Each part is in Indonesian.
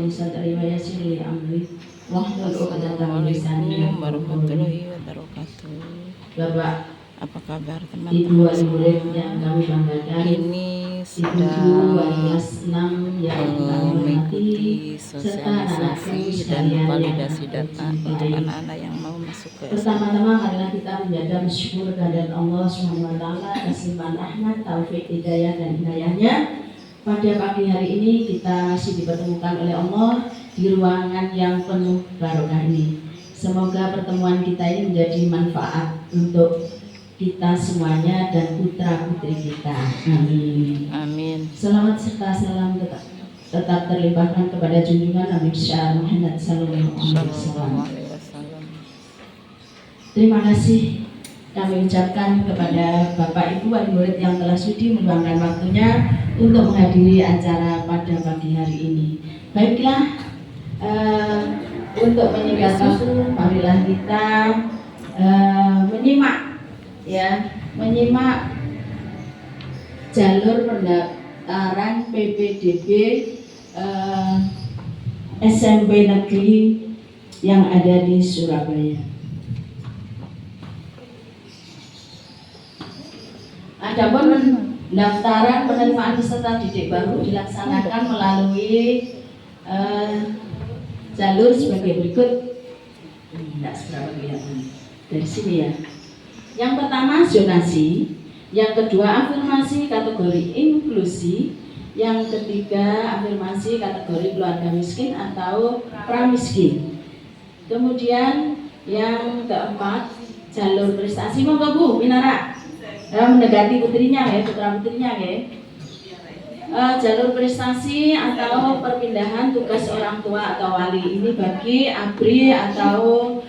li sadri wa yassir li amri wahlul 'uqdatam min lisani Assalamualaikum yafqahu qawli. warahmatullahi wabarakatuh. Bapak, Apa kabar Ibu teman-teman wali murid yang semua? kami banggakan, Ini Ibu wali sedang kelas 6 yang kami hormati, mengikuti serta anak-anakku sosialisasi dan sekalian yang validasi kami data untuk cintai. anak-anak yang mau masuk ke SMA. Pertama-tama marilah kita menjaga bersyukur kehadirat Allah SWT atas limpahan rahmat, taufik, hidayah dan inayahnya. Pada pagi hari ini kita masih dipertemukan oleh Allah di ruangan yang penuh barokah ini. Semoga pertemuan kita ini menjadi manfaat untuk kita semuanya dan putra putri kita. Amin. Amin. Selamat serta salam tetap terlimpahkan kepada junjungan Nabi besar Muhammad Sallallahu Alaihi Wasallam. Terima kasih kami ucapkan kepada Bapak Ibu wali murid yang telah sudi meluangkan waktunya untuk menghadiri acara pada pagi hari ini. Baiklah, untuk menyingkat waktu, marilah kita menyimak jalur pendaftaran PPDB SMP negeri yang ada di Surabaya. Adapun pendaftaran penerimaan peserta didik baru dilaksanakan melalui jalur sebagai berikut. Tidak seberapa kelihatan dari sini ya. Yang pertama zonasi, yang kedua afirmasi kategori inklusi, yang ketiga afirmasi kategori keluarga miskin atau pramiskin. Kemudian yang keempat jalur prestasi. Monggo Bu Minara mendekati putrinya ya, putra putrinya ya. Jalur prestasi atau perpindahan tugas orang tua atau wali ini bagi ABRI atau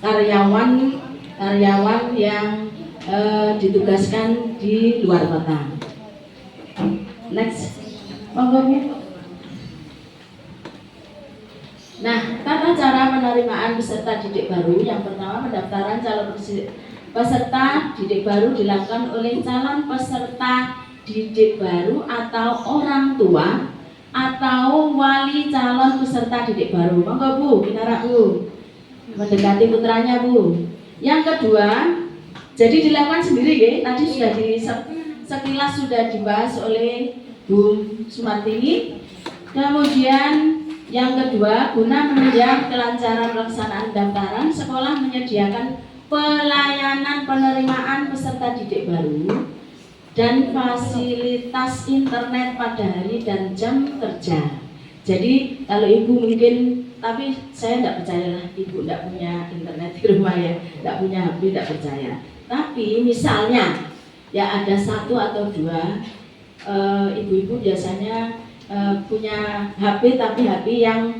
karyawan yang ditugaskan di luar kota. Next, monggo Bu. Nah, tata cara penerimaan peserta didik baru. Yang pertama, pendaftaran calon peserta didik baru dilakukan oleh calon peserta didik baru atau orang tua atau wali calon peserta didik baru. Monggo Bu, Minara Bu, mendekati putranya Bu. Yang kedua, jadi dilakukan sendiri ya. Tadi sudah sekilas sudah dibahas oleh Bu Sumartini. Kemudian yang kedua, guna menunjang kelancaran pelaksanaan pendaftaran, sekolah menyediakan pelayanan penerimaan peserta didik baru dan fasilitas internet pada hari dan jam kerja. Jadi kalau ibu mungkin, tapi saya tidak percaya lah ibu tidak punya internet di rumah ya, tidak punya HP, tidak percaya. Tapi misalnya ya ada satu atau dua ibu-ibu biasanya punya HP, tapi HP yang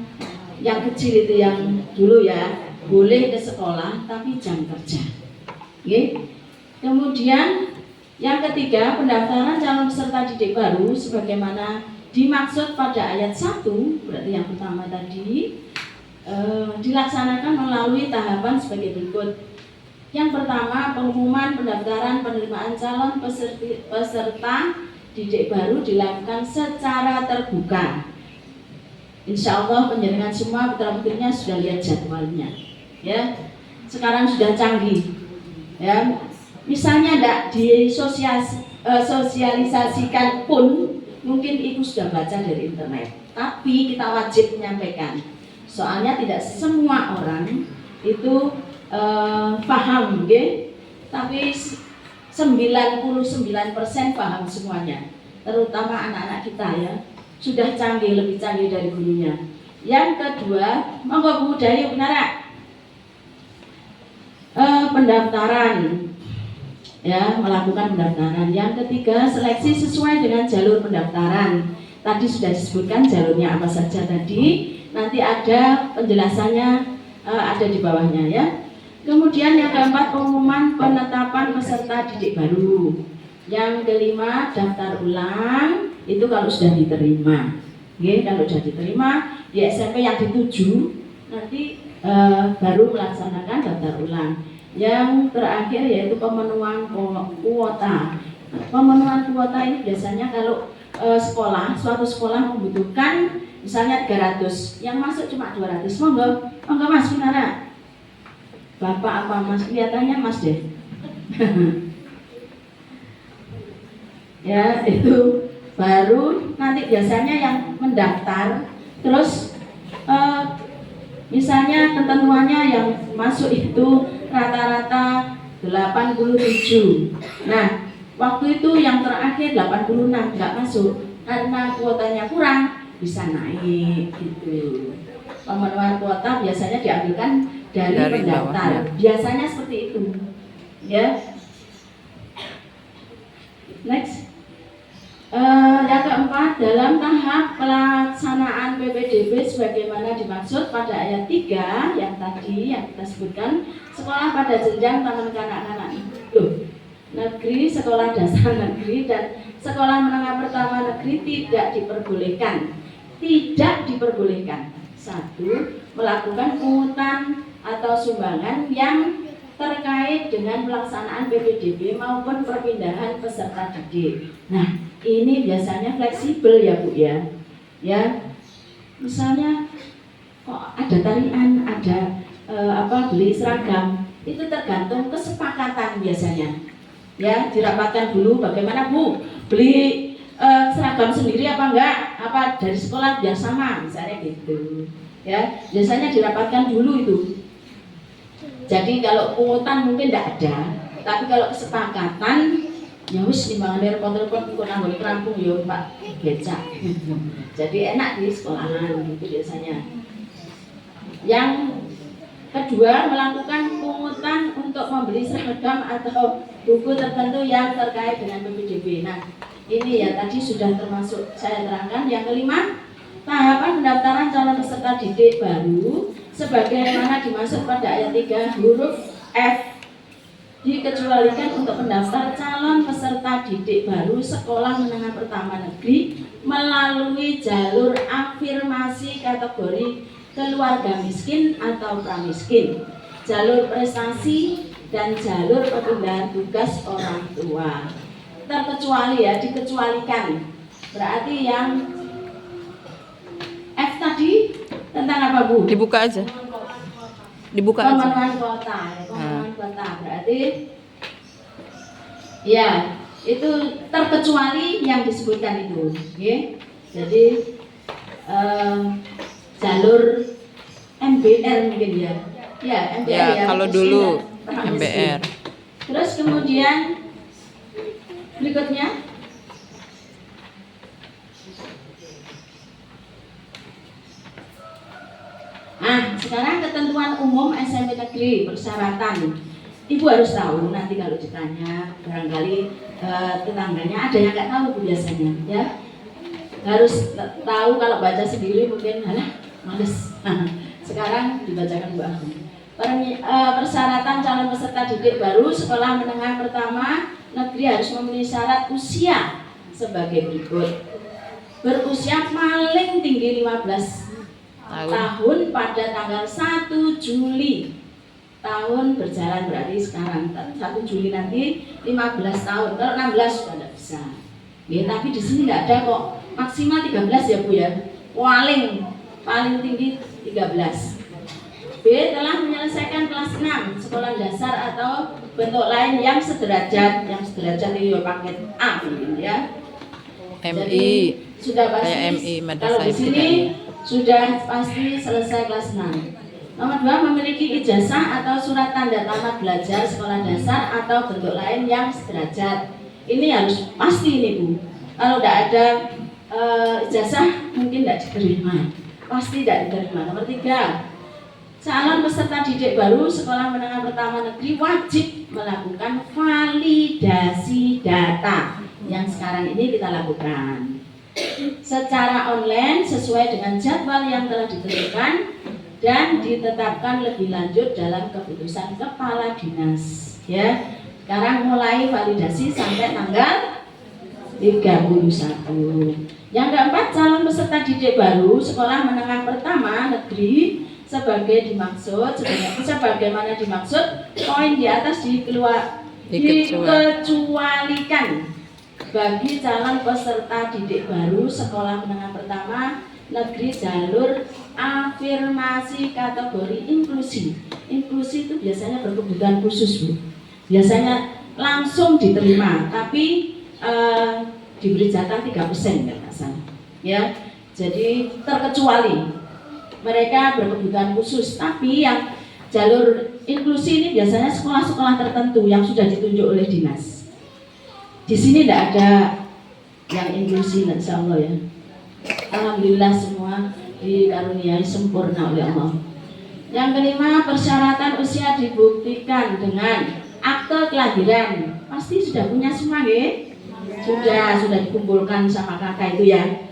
kecil itu, yang dulu ya, boleh ke sekolah tapi jam kerja. Okay. Kemudian yang ketiga, pendaftaran calon peserta didik baru sebagaimana dimaksud pada ayat 1, berarti yang pertama tadi, dilaksanakan melalui tahapan sebagai berikut. Yang pertama, pengumuman pendaftaran penerimaan calon peserta didik baru dilakukan secara terbuka. Insya Allah penjenengan semua putra-putrinya sudah lihat jadwalnya, ya. Sekarang sudah canggih, ya. Misalnya tidak disosialisasikan pun, mungkin ibu sudah baca dari internet. Tapi kita wajib menyampaikan. Soalnya tidak semua orang itu paham, okay? Tapi 99% paham semuanya. Terutama anak-anak kita ya, sudah canggih, lebih canggih dari gurunya. Yang kedua, monggo Bu Dayu Nara, pendaftaran. Ya, melakukan pendaftaran. Yang ketiga, seleksi sesuai dengan jalur pendaftaran. Tadi sudah disebutkan jalurnya apa saja tadi. Nanti ada penjelasannya, ada di bawahnya ya. Kemudian yang keempat, pengumuman penetapan peserta didik baru. Yang kelima, daftar ulang. Itu kalau sudah diterima. Oke, kalau sudah diterima di SMP yang dituju, nanti baru melaksanakan daftar ulang. Yang terakhir yaitu pemenuhan kuota. Pemenuhan kuota ini biasanya kalau suatu sekolah membutuhkan misalnya 300, yang masuk cuma 200, monggo Mas Minara. Bapak apa Mas? Kelihatannya Mas deh. Ya, itu baru nanti biasanya yang mendaftar, terus misalnya ketentuannya yang masuk itu rata-rata 87. Nah, waktu itu yang terakhir 86 nggak masuk karena kuotanya kurang, bisa naik gitu. Pemenuhan kuota biasanya diambilkan dari pendaftar. bawah, ya. Biasanya seperti itu. Ya. Next. Yang keempat, dalam tahap pelaksanaan PPDB sebagaimana dimaksud pada ayat 3 yang tadi yang kita sebutkan, sekolah pada jenjang taman kanak-kanak negeri, sekolah dasar negeri, dan sekolah menengah pertama negeri tidak diperbolehkan. 1. Melakukan pungutan atau sumbangan yang terkait dengan pelaksanaan PPDB maupun perpindahan peserta didik. Nah, ini biasanya fleksibel ya Bu ya. Ya, misalnya kok ada tarian, ada beli seragam, itu tergantung kesepakatan biasanya. Ya, dirapatkan dulu bagaimana Bu, beli seragam sendiri apa enggak, apa dari sekolah biar sama, misalnya gitu. Ya, biasanya dirapatkan dulu itu. Jadi kalau pungutan mungkin tidak ada, tapi kalau kesepakatan ya wis timbangan repot-repot ikut nanggung kerampung ya Pak becak. Jadi enak di sekolahan gitu biasanya. Yang kedua, melakukan pungutan untuk membeli seragam atau buku tertentu yang terkait dengan PPDB. Nah, ini ya tadi sudah termasuk saya terangkan. Yang kelima, tahapan pendaftaran calon peserta didik baru sebagaimana dimaksud pada ayat 3 huruf F dikecualikan untuk pendaftar calon peserta didik baru sekolah menengah pertama negeri melalui jalur afirmasi kategori keluarga miskin atau pramiskin, jalur prestasi, dan jalur perpindahan tugas orang tua. Terkecuali ya, dikecualikan. Berarti yang F tadi tentang apa Bu? Dibuka aja. Dibuka aja. Pemenuhan kuota, pemenuhan kuota. Berarti ya itu terkecuali yang disebutkan itu. Okay? Jadi jalur MBR mungkin ya. Ya, MBR ya. Kalau dulu MBR. Terus kemudian berikutnya sekarang ketentuan umum SMP negeri persyaratan. Ibu harus tahu nanti kalau ditanya barangkali tetangganya ada yang nggak tahu Bu biasanya ya. Harus tahu, kalau baca sendiri mungkin males. Sekarang dibacakan Bu Agung. Persyaratan calon peserta didik baru sekolah menengah pertama negeri harus memenuhi syarat usia sebagai berikut. Berusia paling tinggi 15 tahun pada tanggal 1 Juli tahun berjalan, berarti sekarang 1 Juli nanti 15 tahun. Kalau 16 sudah tidak bisa. Ya, tapi di sini tidak ada kok. Maksimal 13 ya Bu ya. Paling tinggi 13. B. Telah menyelesaikan kelas 6 sekolah dasar atau bentuk lain yang sederajat. Yang sederajat itu paket A ya. MI. Jadi, sudah pasti. Kayak MI Kalau di sini sudah pasti selesai kelas 6. Nomor 2, memiliki ijazah atau surat tanda tamat belajar sekolah dasar atau bentuk lain yang sederajat. Ini harus pasti ini Bu. Kalau tidak ada ijazah mungkin tidak diterima. Pasti tidak diterima. Nomor 3, calon peserta didik baru sekolah menengah pertama negeri wajib melakukan validasi data yang sekarang ini kita lakukan secara online sesuai dengan jadwal yang telah ditentukan dan ditetapkan lebih lanjut dalam keputusan kepala dinas. Ya, sekarang mulai validasi sampai tanggal 31. Yang keempat, calon peserta didik baru sekolah menengah pertama negeri sebagaimana dimaksud poin di atas dikecualikan bagi calon peserta didik baru sekolah menengah pertama negeri jalur afirmasi kategori inklusi. Inklusi itu biasanya berkebutuhan khusus, Bu. Biasanya langsung diterima, tapi diberi jatah 3% nggak salah. Ya, jadi terkecuali mereka berkebutuhan khusus. Tapi yang jalur inklusi ini biasanya sekolah-sekolah tertentu yang sudah ditunjuk oleh dinas. Di sini tidak ada yang inklusi, insya Allah ya. Alhamdulillah semua dikaruniai sempurna oleh Allah. Yang kelima, persyaratan usia dibuktikan dengan akte kelahiran. Pasti sudah punya semua, ya? Sudah dikumpulkan sama kakak itu ya.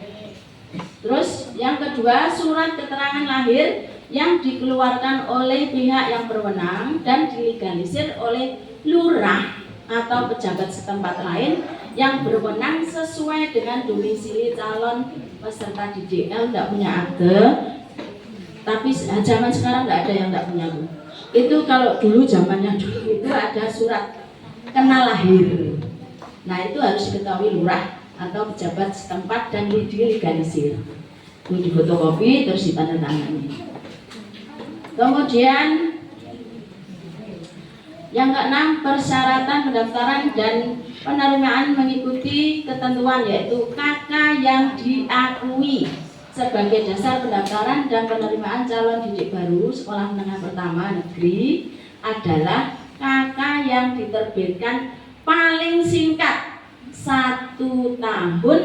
Terus yang kedua, surat keterangan lahir yang dikeluarkan oleh pihak yang berwenang dan dilegalisir oleh lurah atau pejabat setempat lain yang berwenang sesuai dengan domisili calon peserta didik. Kalau tidak punya akte, tapi zaman sekarang tidak ada yang tidak punya, Bu. Itu kalau dulu zamannya dulu itu ada surat kenal lahir. Nah itu harus diketahui lurah atau pejabat setempat dan dilegalisir. Itu difotokopi terus ditandatangani. Kemudian yang keenam, persyaratan pendaftaran dan penerimaan mengikuti ketentuan yaitu KK yang diakui sebagai dasar pendaftaran dan penerimaan calon didik baru sekolah menengah pertama negeri adalah KK yang diterbitkan paling singkat 1 tahun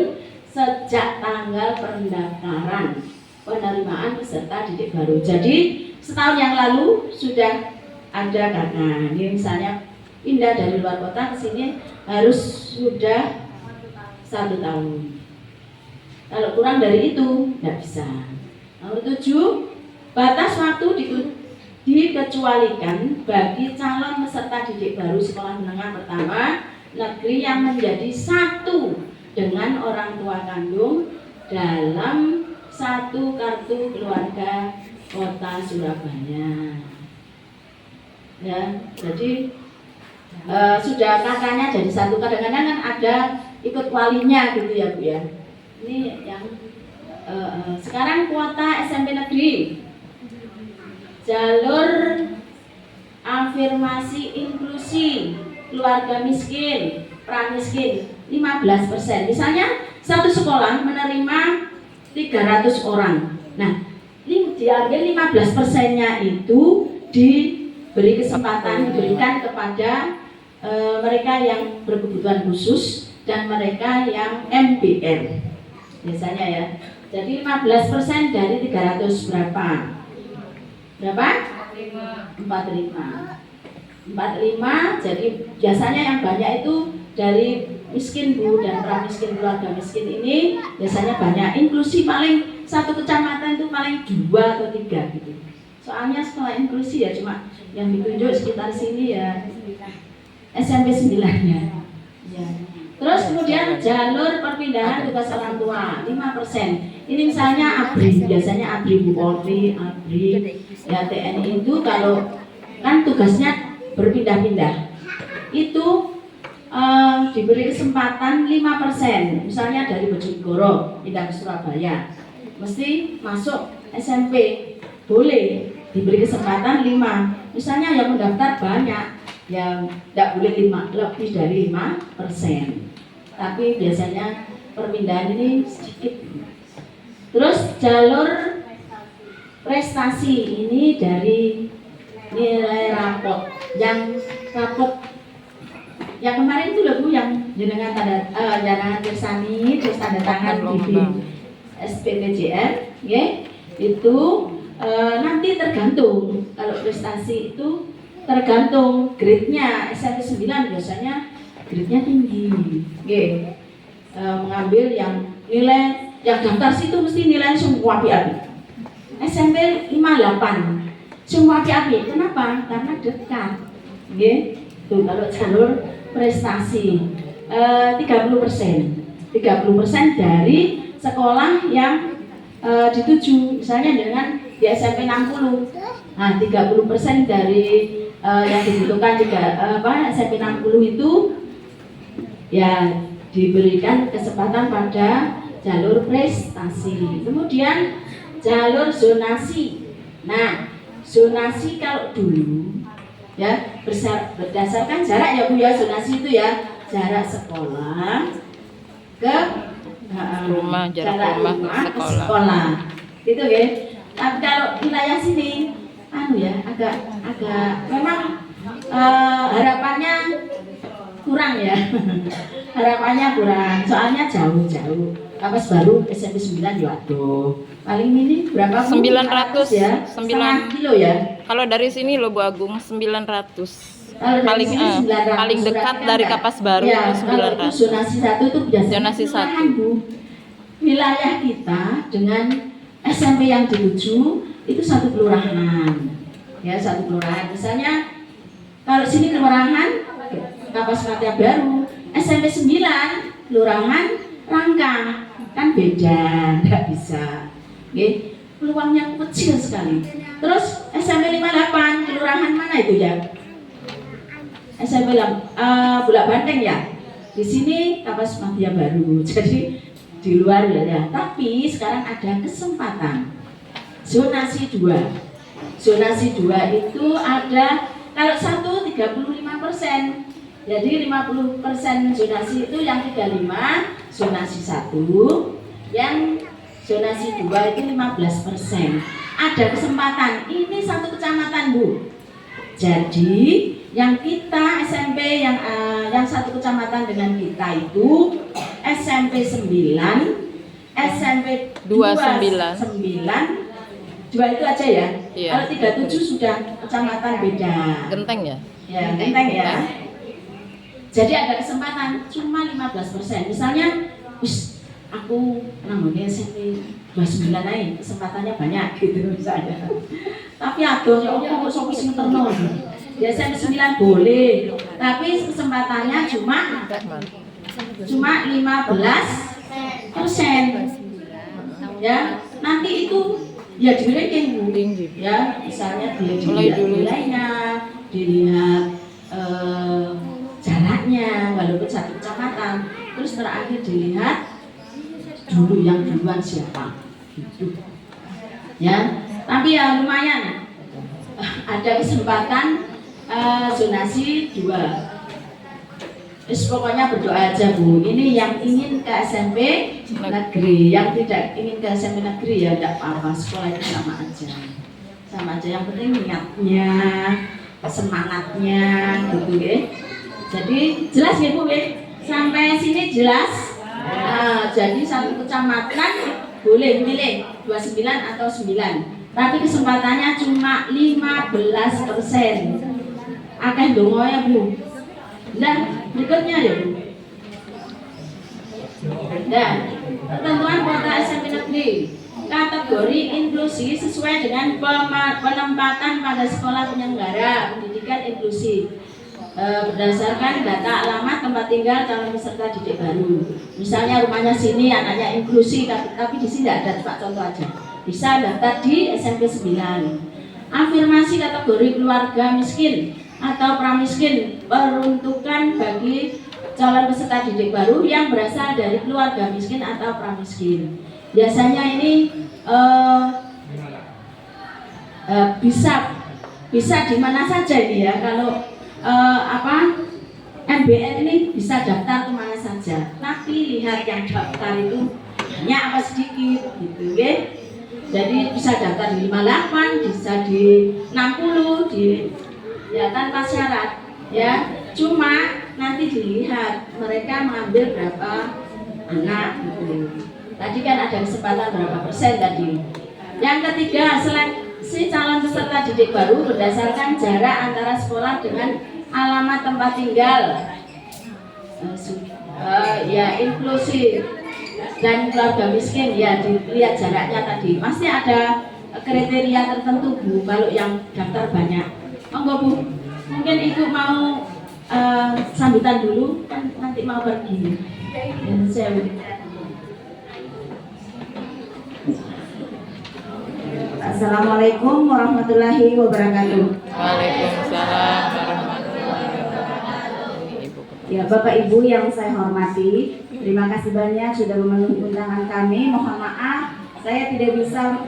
sejak tanggal pendaftaran penerimaan peserta didik baru. Jadi setahun yang lalu sudah ada kakak. Ini misalnya pindah dari luar kota ke sini harus sudah 1 tahun. Kalau kurang dari itu tidak bisa. Nomor 7, batas waktu dikecualikan bagi calon peserta didik baru sekolah menengah pertama negeri yang menjadi satu dengan orang tua kandung dalam satu kartu keluarga kota Surabaya. Ya, jadi sudah kakaknya jadi satu. Kadang-kadang kan ada ikut walinya gitu ya, Bu ya. Ini yang sekarang kuota SMP negeri jalur afirmasi inklusi keluarga miskin, pramiskin 15%. Misalnya satu sekolah menerima 300 orang. Nah, ini diambil 15%-nya itu diberikan kepada mereka yang berkebutuhan khusus dan mereka yang MBR biasanya ya. Jadi 15% dari 300 berapa? Berapa? 45. Jadi biasanya yang banyak itu dari miskin, Bu, dan pramiskin keluarga miskin ini biasanya banyak. Inklusi paling satu kecamatan itu paling 2 atau 3 gitu. Soalnya sekolah inklusi ya cuma yang ditunjuk sekitar sini ya SMP 9-nya. Ya. Terus kemudian jalur perpindahan tugas orang tua 5%. Ini misalnya ABRI, biasanya ABRI Bu Polri, ABRI ya TNI itu kalau kan tugasnya berpindah-pindah. Itu diberi kesempatan 5%. Misalnya dari Bojonegoro pindah ke Surabaya. Mesti masuk SMP. Boleh diberi kesempatan 5. Misalnya yang mendaftar banyak, yang tidak boleh 5, lebih dari 5%. Tapi biasanya perpindahan ini sedikit. Terus jalur prestasi ini dari nilai rapot yang kemarin itu loh, Bu, yang jenengan jangan bersani terus tanda tangan di SPPJR, ya, itu nanti tergantung. Kalau prestasi itu tergantung grade-nya. SMP 9 biasanya grade-nya tinggi, mengambil yang nilai yang daftar situ mesti nilai semua api-api. SMP 58 semua api-api. Kenapa? Karena dekat. Tuh kalau jalur prestasi 30% dari sekolah yang dituju. Misalnya dengan di SMP 60. Nah, 30% dari yang dibutuhkan SMP 60 itu ya diberikan kesempatan pada jalur prestasi. Kemudian jalur zonasi. Nah, zonasi kalau dulu ya berdasarkan jarak ya Bu ya, zonasi itu ya jarak sekolah ke Rumah, jarak rumah ke ke sekolah. sekolah. Gitu ya. Tapi kalau wilayah sini ya agak memang harapannya kurang ya. Harapannya kurang. Soalnya jauh-jauh. Kapas Baru SMP 9 ya aduh. Paling ini berapa Bu? 900 ya? 9 kilo ya. Kalau dari sini loh Bu Agung 900. Kalau dari Paling sini 900, paling dekat berarti dari kan Kapas Baru ya, itu kalau itu 900. zonasi 1 itu biasanya Zonasi kelurahan, 1. Bu. Wilayah kita dengan SMP yang dituju itu satu kelurahan. Ya, satu kelurahan. Misalnya kalau sini kelurahan Kapas Patia Baru, SMP 9 kelurahan Rangkang, kan beda, nggak bisa. Oke, peluangnya kecil sekali. Terus SMP 58 kelurahan mana itu ya? SMP Bulak Banteng ya. Di sini Kapas Patia Baru. Jadi di luar ya. Tapi sekarang ada kesempatan zonasi 2. Zonasi 2 itu ada kalau 1 35%. Jadi 50% zonasi itu yang 35 zonasi 1, yang zonasi 2 itu 15%. Ada kesempatan. Ini satu kecamatan Bu. Jadi yang kita SMP yang satu kecamatan dengan kita itu SMP 9, SMP 29, 2 itu aja ya. Iya. Kalau 37 sudah kecamatan beda. Genteng ya? Ya, Genteng ya. Jadi ada kesempatan cuma 15%. Misalnya, aku namanya SMP 29 aja, kesempatannya banyak gitu misalnya. Tapi aduh ya Allah kok sok sing terno. Ya SMP 9 boleh, tapi kesempatannya cuma 15%. Ya, nanti itu ya di ranking Bu. Ya, misalnya dilihat nilainya, dilihat jaraknya walaupun satu kecamatan, terus terakhir dilihat dulu yang duluan siapa gitu. Ya, tapi ya lumayan ada kesempatan zonasi 2. Terus pokoknya berdoa aja Bu. Ini yang ingin ke SMP negeri, yang tidak ingin ke SMP negeri ya tidak apa-apa, sekolah itu sama aja. Sama aja, yang penting niatnya, semangatnya gitu ya. Jadi jelas ya Bu ya? Sampai sini jelas. Jadi satu kecamatan boleh milih 29 atau 9. Tapi kesempatannya cuma 15%. Akeh dongo ya Bu. Nah, berikutnya ya Bu. Dan ketentuan kuota SMP negeri. Kategori inklusi sesuai dengan penempatan pada sekolah penyelenggara pendidikan inklusi. Berdasarkan data alamat tempat tinggal calon peserta didik baru. Misalnya rumahnya sini, anaknya inklusi, tapi di sini tidak ada, Pak, contoh aja. Bisa daftar di SMP 9. Afirmasi kategori keluarga miskin atau pramiskin peruntukan bagi calon peserta didik baru yang berasal dari keluarga miskin atau pramiskin. Biasanya ini bisa di mana saja ini ya, kalau MBR ini bisa daftar kemana saja, tapi lihat yang daftar itu banyak apa sedikit gitu ya. Jadi bisa daftar di 58, bisa di 60, ya tanpa syarat ya. Cuma nanti dilihat mereka mengambil berapa anak gitu. Tadi kan ada kesempatan berapa persen tadi. Yang ketiga, seleksi calon peserta didik baru berdasarkan jarak antara sekolah dengan alamat tempat tinggal. Ya inklusi dan keluarga miskin ya dilihat jaraknya tadi. Pasti ada kriteria tertentu Bu kalau yang daftar banyak. Monggo Bu, mungkin Ibu mau sambutan dulu kan nanti mau pergi. Assalamualaikum warahmatullahi wabarakatuh. Waalaikumsalam warahmatullahi wabarakatuh. Ibu Ya, Bapak Ibu yang saya hormati, terima kasih banyak sudah memenuhi undangan kami. Mohon maaf, saya tidak bisa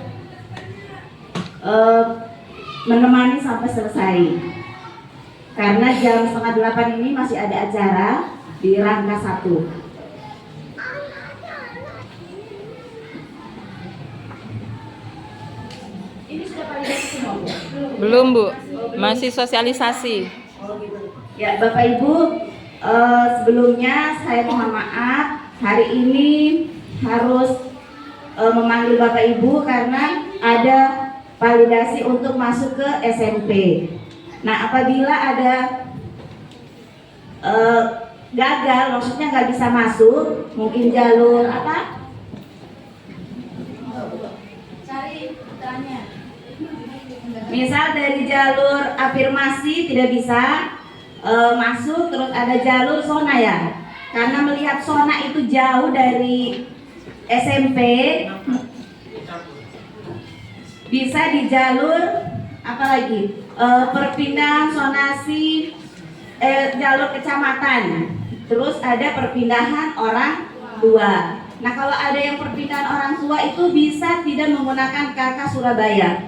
menemani sampai selesai karena jam 7:30 ini masih ada acara di Rangka 1. Ini sudah validasi semua, Bu? Belum, Bu. Masih sosialisasi. Oh, gitu. Ya, Bapak Ibu, sebelumnya saya mohon maaf hari ini harus memanggil Bapak Ibu karena ada validasi untuk masuk ke SMP. Nah, apabila ada gagal, maksudnya nggak bisa masuk, mungkin jalur apa? Cari putranya. Misal dari jalur afirmasi tidak bisa masuk, terus ada jalur zona ya. Karena melihat zona itu jauh dari SMP, bisa di jalur apa lagi? Perpindahan zonasi jalur kecamatan. Terus ada perpindahan orang tua. Nah, kalau ada yang perpindahan orang tua itu bisa tidak menggunakan KK Surabaya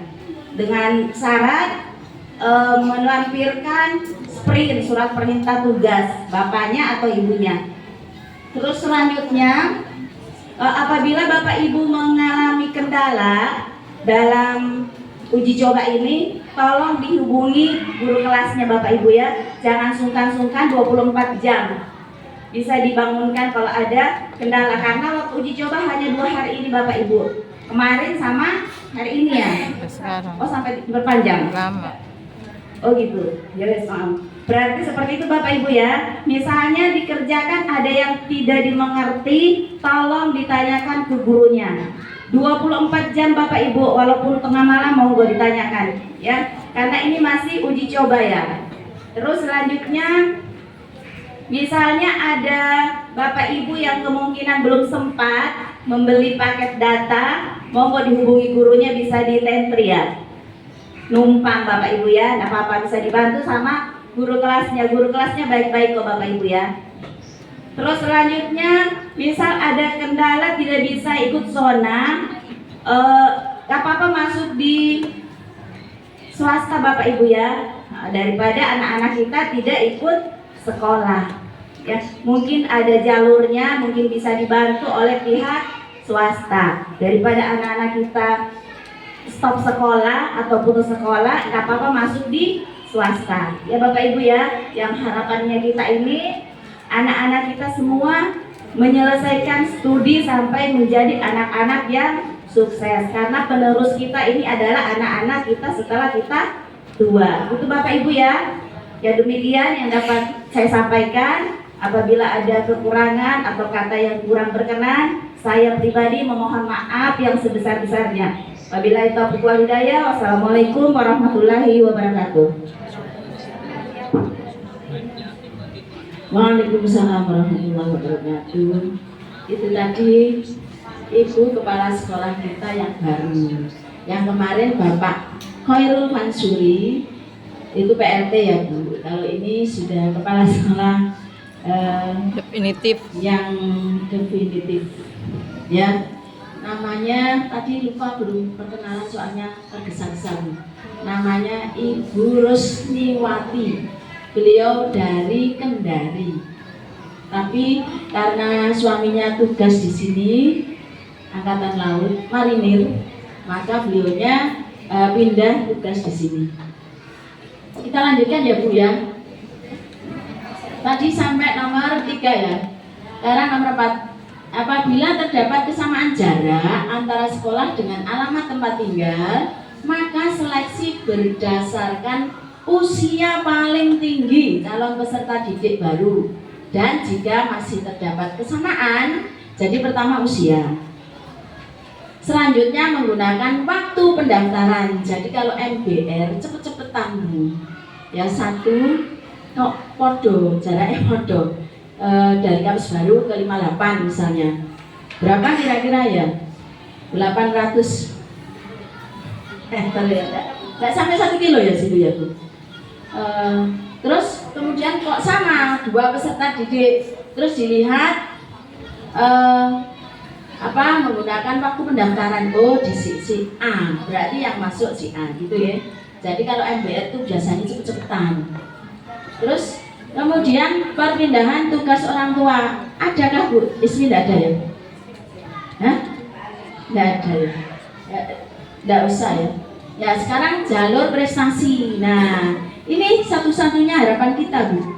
dengan syarat melampirkan sprint surat perintah tugas bapaknya atau ibunya. Terus selanjutnya apabila Bapak Ibu mengalami kendala dalam uji coba ini, tolong dihubungi guru kelasnya Bapak Ibu ya. Jangan sungkan-sungkan 24 jam. Bisa dibangunkan kalau ada kendala, karena waktu uji coba hanya 2 hari ini Bapak Ibu. Kemarin sama hari ini ya. Sekarang. Oh, sampai berpanjang. Lama. Oh gitu. Ya wes, maaf. Berarti seperti itu Bapak Ibu ya. Misalnya dikerjakan ada yang tidak dimengerti, tolong ditanyakan ke gurunya. 24 jam Bapak Ibu, walaupun tengah malam monggo ditanyakan ya. Karena ini masih uji coba ya. Terus selanjutnya misalnya ada Bapak Ibu yang kemungkinan belum sempat membeli paket data, monggo dihubungi gurunya, bisa di tentri ya. Numpang Bapak Ibu ya, nggak apa-apa, bisa dibantu sama guru kelasnya. Guru kelasnya baik-baik kok Bapak Ibu ya. Terus selanjutnya, misal ada kendala tidak bisa ikut zona, nggak apa-apa masuk di swasta Bapak Ibu ya. Nah, daripada anak-anak kita tidak ikut sekolah ya, mungkin ada jalurnya, mungkin bisa dibantu oleh pihak swasta. Daripada anak-anak kita stop sekolah atau putus sekolah, nggak apa-apa masuk di swasta ya Bapak Ibu ya. Yang harapannya kita ini anak-anak kita semua menyelesaikan studi sampai menjadi anak-anak yang sukses, karena penerus kita ini adalah anak-anak kita setelah kita tua. Itu Bapak Ibu ya. Ya, demikian yang dapat saya sampaikan. Apabila ada kekurangan atau kata yang kurang berkenan, saya pribadi memohon maaf yang sebesar-besarnya. Wabillahi taufiq wal hidayah. Wassalamualaikum warahmatullahi wabarakatuh. Waalaikumsalam warahmatullahi wabarakatuh. Itu tadi Ibu Kepala Sekolah kita yang baru. Yang kemarin Bapak Khairul Mansuri, itu PLT ya Bu. Kalau ini sudah Kepala Sekolah Definitif. yang definitif ya. Namanya tadi lupa, belum perkenalan soalnya tergesa-gesa. Namanya Ibu Rusniwati. Beliau dari Kendari, tapi karena suaminya tugas di sini Angkatan Laut Marinir, maka beliaunya pindah tugas di sini. Kita lanjutkan ya Bu ya. Tadi sampai nomor 3 ya. Sekarang nomor 4. Apabila terdapat kesamaan jarak antara sekolah dengan alamat tempat tinggal, maka seleksi berdasarkan usia paling tinggi calon peserta didik baru. Dan jika masih terdapat kesamaan, jadi pertama usia. Selanjutnya menggunakan waktu pendaftaran. Jadi kalau MBR cepet-cepetan Bu. Ya, 1 podo, jaraknya podo. Dari kampus baru ke 58 misalnya. Berapa kira-kira ya? 800 meter ya. Nggak sampai 1 kilo ya situ ya Bu. Terus kemudian kok sama dua peserta didik, terus dilihat menggunakan waktu pendaftaran di si A, berarti yang masuk si A gitu ya. Jadi kalau MBR itu biasanya cepet-cepetan. Terus kemudian perpindahan tugas orang tua, adakah Bu? Ismi tidak ada ya? Hah? Tidak ada ya? Tidak usah ya. Ya sekarang jalur prestasi. Nah ini satu-satunya harapan kita Bu,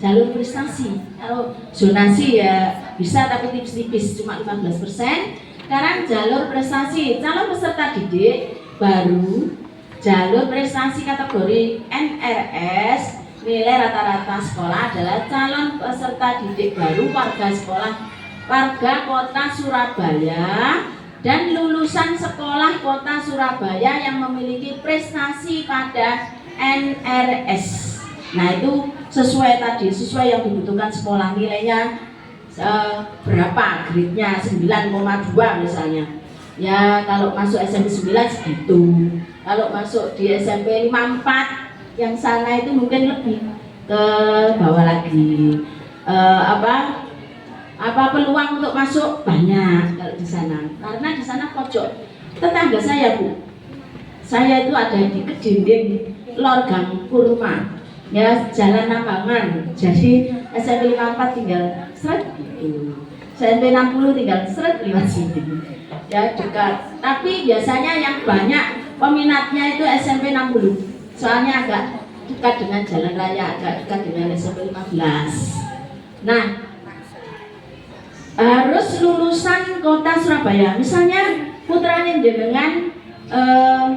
jalur prestasi. Kalau zonasi ya bisa tapi tipis-tipis cuma 15%. Sekarang jalur prestasi calon peserta didik baru, jalur prestasi kategori NRS, nilai rata-rata sekolah adalah calon peserta didik baru warga kota Surabaya dan lulusan sekolah kota Surabaya yang memiliki prestasi pada NRS. Nah itu sesuai yang dibutuhkan sekolah, nilainya berapa, grade-nya 9,2 misalnya. Ya kalau masuk SMP 9 segitu, kalau masuk di SMP 54 yang sana itu mungkin lebih ke bawah lagi. Peluang untuk masuk banyak kalau di sana, karena di sana pojok. Tetangga saya Bu, saya itu ada di Kedinding Lor Gang Kurma, ya Jalan Nambangan. Jadi SMP 54 tinggal seret gitu, SMP 60 tinggal seret lewat sini, ya dekat. Tapi biasanya yang banyak peminatnya itu SMP 60, soalnya agak dekat dengan jalan raya, agak dekat dengan SMP 15. Nah harus lulusan kota Surabaya. Misalnya putrane jenengan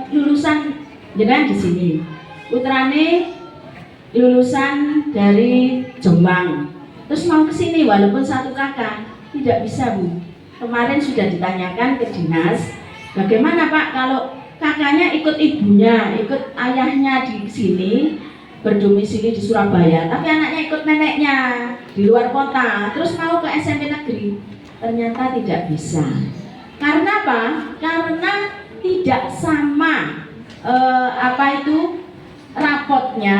lulusan jenengan di sini, putrane lulusan dari Jombang, terus mau ke sini walaupun satu kakak, tidak bisa Bu. Kemarin sudah ditanyakan ke dinas, bagaimana Pak kalau kakaknya ikut ibunya, ikut ayahnya di sini, berdomisili di Surabaya, tapi anaknya ikut neneknya di luar kota, terus mau ke SMP negeri, ternyata tidak bisa. Karena apa? Karena tidak sama rapotnya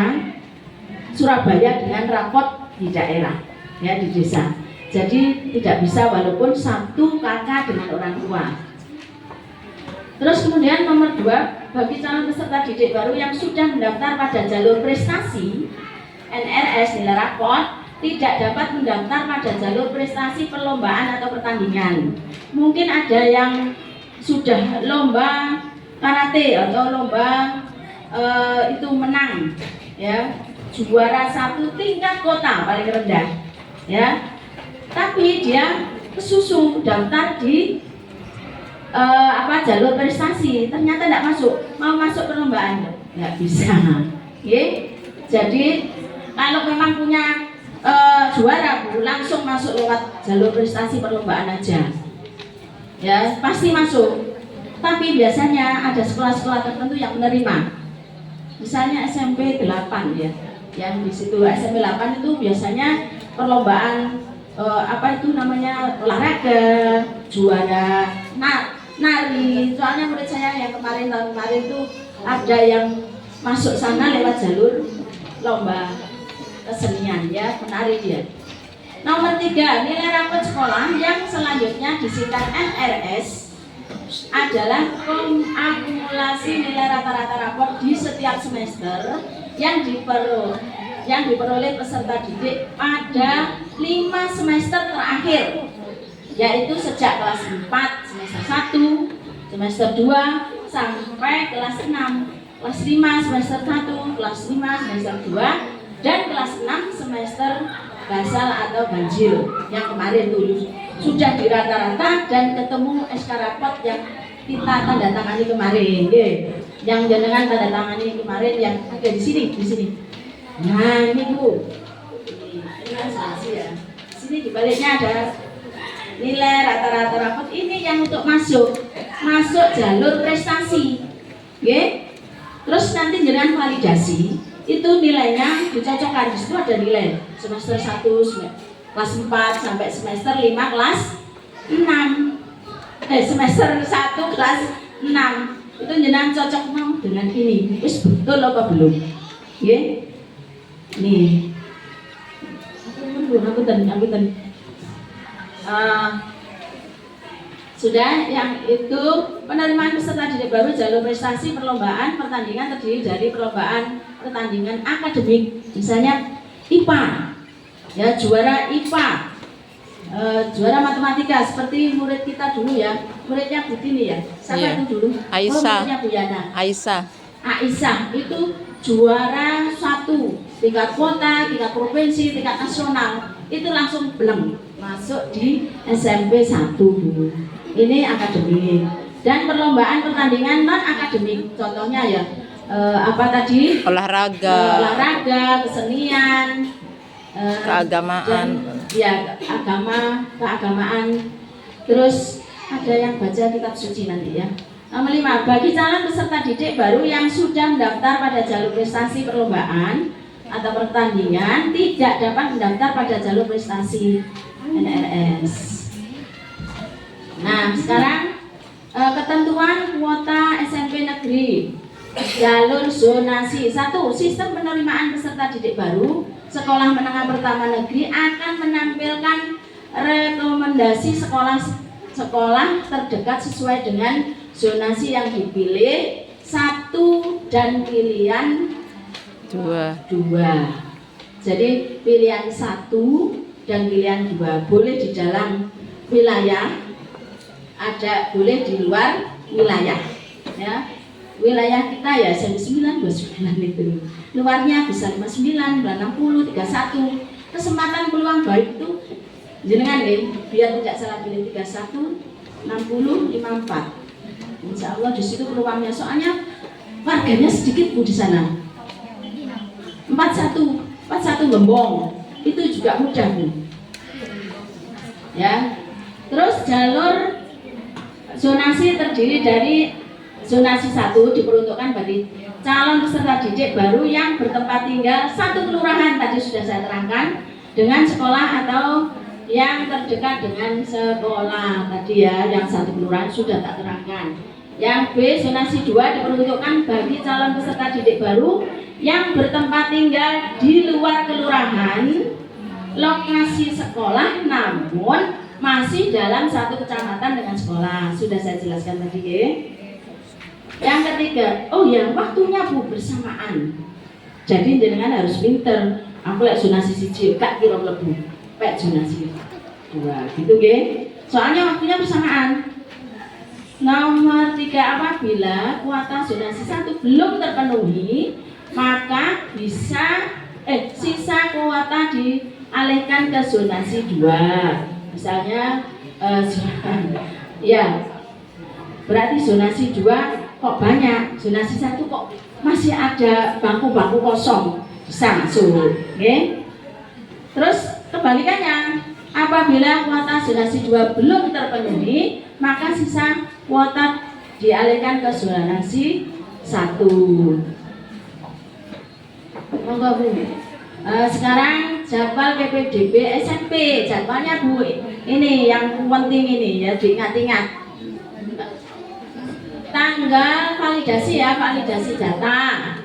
Surabaya dengan rapot di daerah, ya di desa. Jadi tidak bisa walaupun satu kakak dengan orang tua. Terus kemudian nomor 2, bagi calon peserta didik baru yang sudah mendaftar pada jalur prestasi NRS nilai rapot, tidak dapat mendaftar pada jalur prestasi perlombaan atau pertandingan. Mungkin ada yang sudah lomba karate atau lomba itu menang, ya juara 1 tingkat kota paling rendah, ya. Tapi dia kesusu daftar di jalur prestasi, ternyata tidak masuk, mau masuk perlombaan nggak bisa. Jadi kalau memang punya juara Bu, langsung masuk lewat jalur prestasi perlombaan aja, ya pasti masuk. Tapi biasanya ada sekolah-sekolah tertentu yang menerima, misalnya SMP 8 ya, yang di situ SMP 8 itu biasanya perlombaan olahraga, juara nari. Soalnya murid saya yang tahun kemarin itu ada yang masuk sana lewat jalur lomba kesenian, ya menari dia. Nomor 3, nilai rapot sekolah yang selanjutnya disingkat NRS adalah akumulasi nilai rata-rata rapot di setiap semester yang diperoleh peserta didik pada 5 semester terakhir, yaitu sejak kelas 4 semester 1, semester 2 sampai kelas 6, kelas 5 semester 1, kelas 5 semester 2, dan kelas 6 semester basal atau ganjil yang kemarin tuh sudah di rata-rata dan ketemu SK rapot yang kita tanda tangani kemarin, yang jenengan tanda tangani kemarin yang ada di sini. Nah ini Bu, ini hasil ya. Sini di baliknya ada nilai rata-rata rapot ini yang untuk masuk jalur prestasi, Terus nanti jenengan validasi, itu nilainya dicocokkan. Di situ ada nilai semester 1 kelas 4 sampai semester 5 kelas 6. Semester 1 kelas 6 itu jenengan cocok mau dengan ini. Wis betul apa belum? Nih, Ngapunten. Sudah, yang itu penerimaan peserta didik baru jalur prestasi perlombaan pertandingan terdiri dari pertandingan akademik, misalnya IPA, ya juara IPA, juara matematika seperti murid kita dulu ya, muridnya Bu Tini ya, siapa Iya. itu dulu? Aisyah. Muridnya Bu Yana. Aisyah itu juara 1 tingkat kota, tingkat provinsi, tingkat nasional, itu langsung belum masuk di SMP 1 dulu. Ini akademik. Dan perlombaan pertandingan non akademik, contohnya ya apa tadi? Olahraga, kesenian, Keagamaan. ya keagamaan. Terus ada yang baca kitab suci nanti ya. Nomor 5, bagi calon peserta didik baru yang sudah mendaftar pada jalur prestasi perlombaan atau pertandingan tidak dapat mendaftar pada jalur prestasi NRS. Nah, sekarang ketentuan kuota SMP negeri. Jalur zonasi 1. Sistem penerimaan peserta didik baru sekolah menengah pertama negeri akan menampilkan rekomendasi sekolah terdekat sesuai dengan zonasi yang dipilih 1 dan pilihan 2. Jadi pilihan 1 dan pilihan 2 boleh di dalam wilayah, ada boleh di luar wilayah ya. Wilayah kita ya 9, 29 itu. Luarnya bisa 59, 60, 31. Kesempatan peluang baik itu jenengan nih, biar tidak salah pilih 31, 60, 54. Insya Allah di situ peluangnya, soalnya warganya sedikit Bu di sana. 41 Gembong itu juga mudah Bu. Ya. Terus jalur zonasi terdiri dari zonasi 1 diperuntukkan bagi calon peserta didik baru yang bertempat tinggal 1 kelurahan, tadi sudah saya terangkan, dengan sekolah atau yang terdekat dengan sekolah tadi ya, yang 1 kelurahan sudah tak terangkan. Yang B, zonasi 2 diperuntukkan bagi calon peserta didik baru yang bertempat tinggal di luar kelurahan, lokasi sekolah namun masih dalam 1 kecamatan dengan sekolah. Sudah saya jelaskan tadi ya. Yang ketiga, waktunya Bu bersamaan. Jadi jenengan harus pinter. Aku lek zonasi 1 gak kira mlebu. Pek zonasi 2 gitu nggih. Soalnya waktunya bersamaan. Nomor 3, apabila kuota zonasi 1 belum terpenuhi, maka bisa sisa kuota dialihkan ke zonasi 2. Misalnya ya berarti zonasi 2 kok banyak, zonasi 1 kok masih ada bangku-bangku kosong, bisa masuk, okay? Terus kebalikannya, apabila kuota zonasi 2 belum terpenuhi, maka sisa kuota dialihkan ke zonasi 1. Monggo Bu. Sekarang jadwal PPDB SMP, jadwalnya Bu. Ini yang penting ini ya, diingat-ingat. Tanggal validasi ya, validasi data.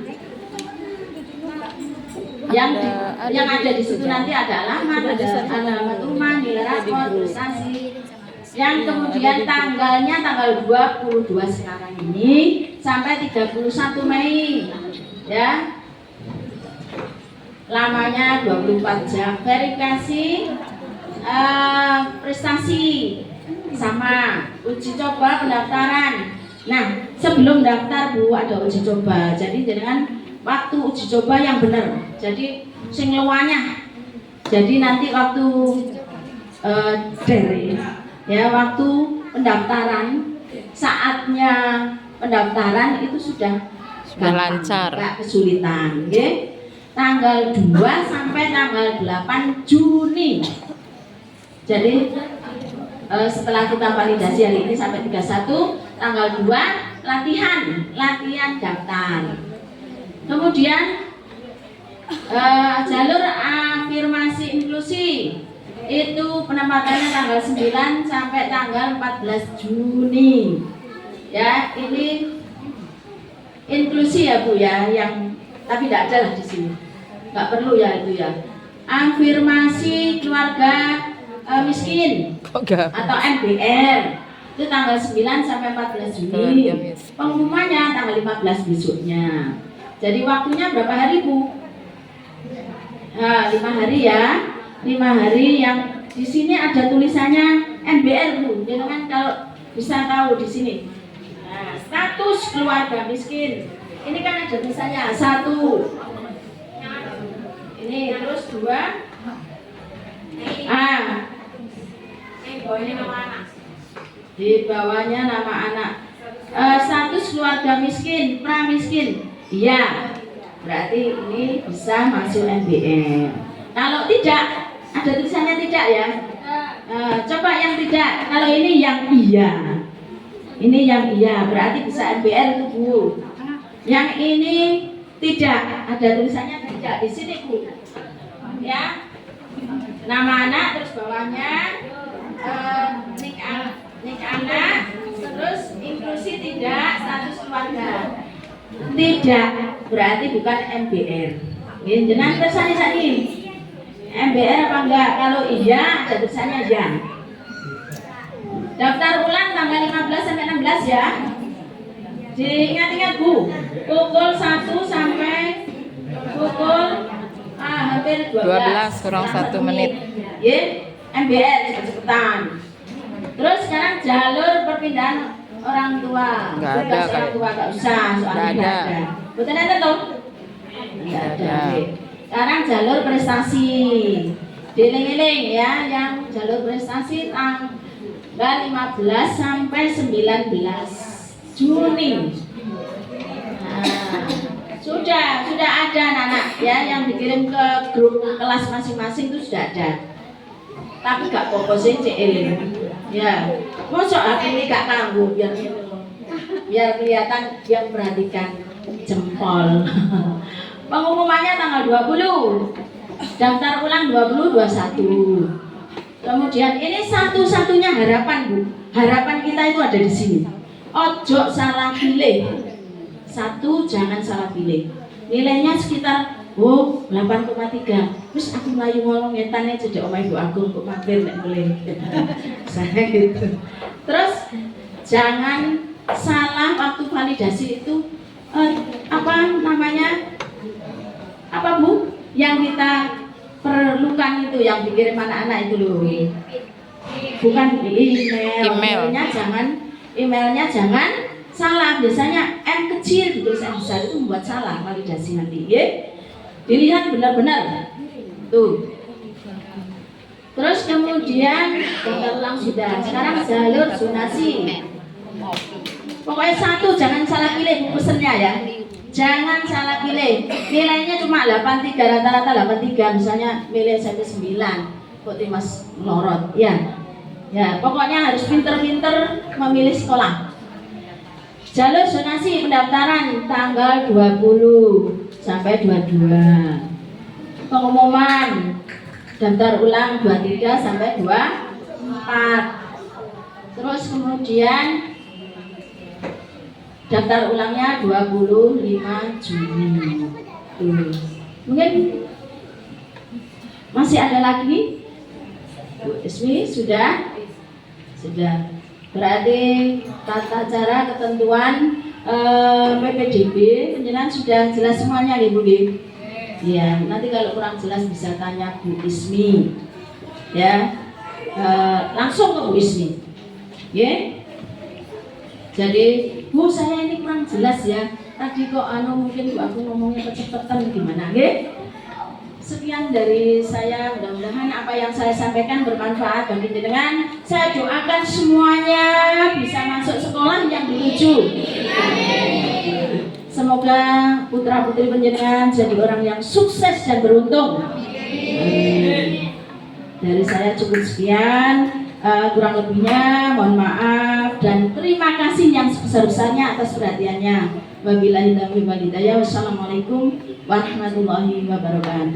Yang ada di situ nanti ada alamat, ada alamat rumah, nilai rapor, prestasi. Yang kemudian tanggalnya tanggal 22 sekarang ini sampai 31 Mei. Ya. Lamanya 24 jam. Verifikasi prestasi sama uji coba pendaftaran. Nah, sebelum daftar Bu ada uji coba. Jadi dengan waktu uji coba yang benar. Jadi sing luwanya. Jadi nanti waktu waktu pendaftaran, saatnya pendaftaran itu sudah lancar. Gak kesulitan, okay? Tanggal 2 sampai tanggal 8 Juni. Jadi setelah kita validasi hari ini sampai 31, tanggal 2 latihan daftar. Kemudian jalur afirmasi inklusi itu penempatannya tanggal 9 sampai tanggal 14 Juni. Ya, ini inklusi ya Bu ya, yang tapi tidak ada lah di sini. Nggak perlu ya itu ya. afirmasi keluarga miskin Kok gak? atau MBR itu tanggal 9 sampai 14 Juni. Pengumumannya tanggal 15 besoknya. Jadi waktunya berapa hari, Bu? 5 hari ya. 5 hari yang di sini ada tulisannya MBR, Bu. Jangan kalau bisa tahu di sini. Nah, status keluarga miskin. Ini kan ada tulisannya 1. Ini terus 2. Ini nama anak. Di bawahnya nama anak. Status keluarga miskin, pramiskin. Iya. Berarti ini bisa masuk MBR. Kalau tidak, ada tulisannya tidak ya. Coba yang tidak. Kalau ini yang iya. Ini yang iya, berarti bisa MBR itu, Bu. Yang ini tidak, ada tulisannya tidak di sini, Bu. Ya. Nama anak terus bawahnya nik anak, terus inklusi tidak, status keluarga. Tidak, berarti bukan MBR. Ini jenang tersani sani. MBR apa enggak? Kalau iya, ada tulisannya ya. Daftar ulang tanggal 15 sampai 16 ya. Diingat-ingat, Bu. Pukul 1 sampai pukul hampir 12 kurang 1 menit. Ya, MBR cepet-cepetan. Terus sekarang jalur perpindahan orang tua. Nggak ada, Orang tua nggak usah, soalnya nggak ada. Betul ada tuh? Nggak ada. Sekarang jalur prestasi. Dieling-eling ya, yang jalur prestasi tanggal 15 sampai 19 Juni. Nah, sudah ada anak-anak ya yang dikirim ke grup kelas masing-masing itu sudah ada. Tapi gak fokusnya CL ya. Mosok ini gak tangguh biar kelihatan dia perhatikan jempol. Pengumumannya tanggal 20. Daftar ulang 20-21. Kemudian ini satu-satunya harapan, Bu. Harapan kita itu ada di sini. Ojo salah pilih. 1, jangan salah pilih. Nilainya sekitar 8,3. Terus aku melayu ngomong ngetane cedek omah ibu aku kok mampir nek mulai. Saya gitu. Terus jangan salah waktu validasi itu apa namanya? Apa, Bu? Yang kita perlukan itu yang dikirim anak-anak itu loh. Bukan email. Emailnya jangan salah. Biasanya M kecil ditulis M besar itu membuat salah validasi nanti, ya. Dilihat benar-benar. Tuh. Terus kemudian daftar ulang sudah. Sekarang jalur zonasi. Pokoknya 1 jangan salah pilih pesennya ya. Jangan salah pilih. Nilainya cuma 83, rata-rata 83. Misalnya milih sampai 9. Kok Mas melorot? Ya. Ya, pokoknya harus pinter-pinter memilih sekolah. Jalur zonasi pendaftaran tanggal 20 sampai 22. Pengumuman daftar ulang 23 sampai 24. Terus kemudian daftar ulangnya 25 Juni. Mungkin masih ada lagi? Bu Ismi sudah? Sudah. Berarti tata cara ketentuan PPDB penjelasan sudah jelas semuanya nih, Bu. Ya, nanti kalau kurang jelas bisa tanya Bu Ismi. Ya. Langsung ke Bu Ismi. Ya. Jadi, Bu, saya ini kurang jelas ya. Tadi kok mungkin Bu aku ngomongnya kecepatan gimana, nggih? Sekian dari saya, mudah-mudahan apa yang saya sampaikan bermanfaat bagi jenengan. Saya doakan semuanya bisa masuk sekolah yang dituju. Semoga putra-putri panjenengan jadi orang yang sukses dan beruntung. Dari saya cukup sekian. Kurang lebihnya mohon maaf dan terima kasih yang sebesar-besarnya atas perhatiannya. Wabillahi taufiq wal hidayah. Wassalamualaikum warahmatullahi wabarakatuh.